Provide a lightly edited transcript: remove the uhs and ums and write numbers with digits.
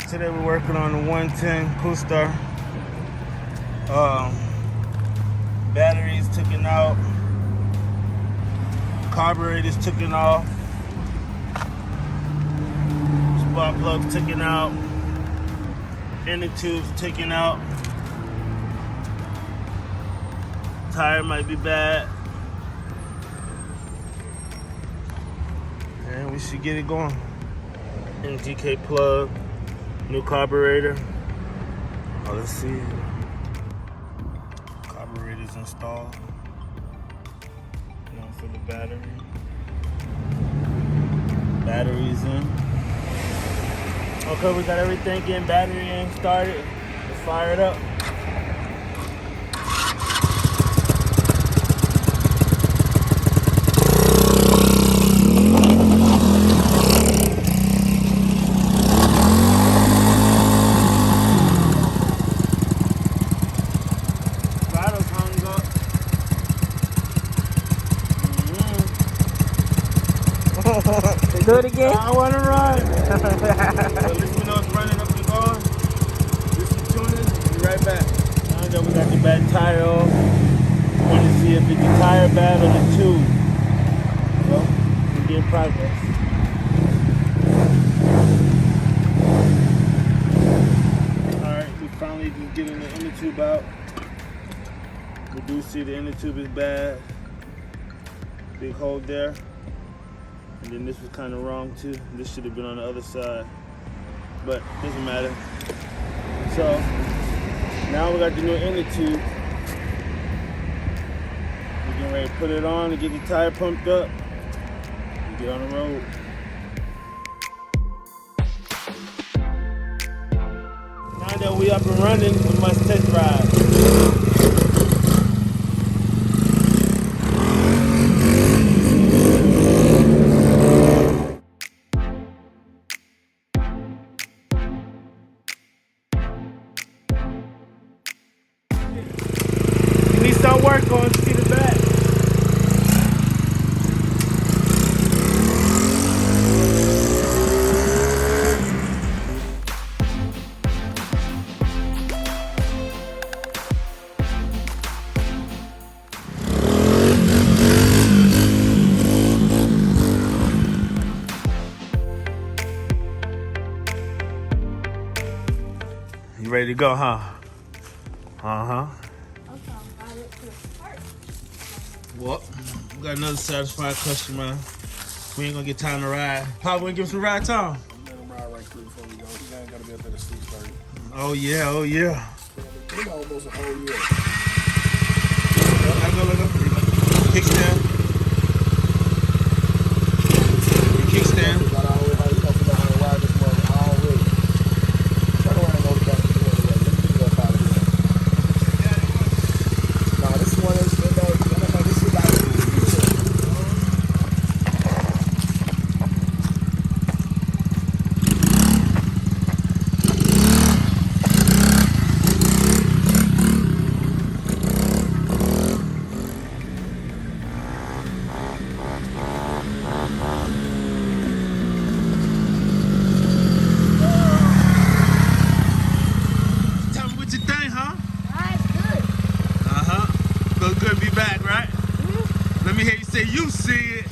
Today we're working on the 110 COOLSTER. Batteries taken out. Carburetors taken off. Spark plugs taken out. Inner tubes taken out. Tire might be bad. And we should get it going. NGK plug. New carburetor. Oh, let's see. Carburetor's installed. One for the battery. Battery's in. Okay, we got everything in. Battery in, started. Let's fire it up. Do it again. I want to run. So let me know it's running up and going. Do some tuning. Be right back. Now that we got the bad tire off, I want to see if it's the tire bad or the tube. Well, we're getting progress. Alright, we finally just getting the inner tube out. We do see the inner tube is bad. Big hole there. And then this was kind of wrong too. This should have been on the other side, but doesn't matter. So now we got the new inner tube. We're getting ready to put it on and get the tire pumped up and get on the road. Now that we up and running, we must test ride. Start work on to see the back. You ready to go, huh? Uh-huh. Well, we got another satisfied customer. We ain't gonna get time to ride. Pop, we give him some ride time. I'm letting him ride right quick before we go. He ain't gotta be up there at 6:30. Oh yeah, oh yeah. It's almost a whole year. I go look up. Kickstand. Kickstand. Got all the way how you up and down how to ride this mother already. Turn around and go back to the other way. Let me get up out of here. Nah, this is one of those. This is like. Tell me what you think, huh? That's good. Feel good to be back, right? Mm-hmm. Let me hear you say you see it.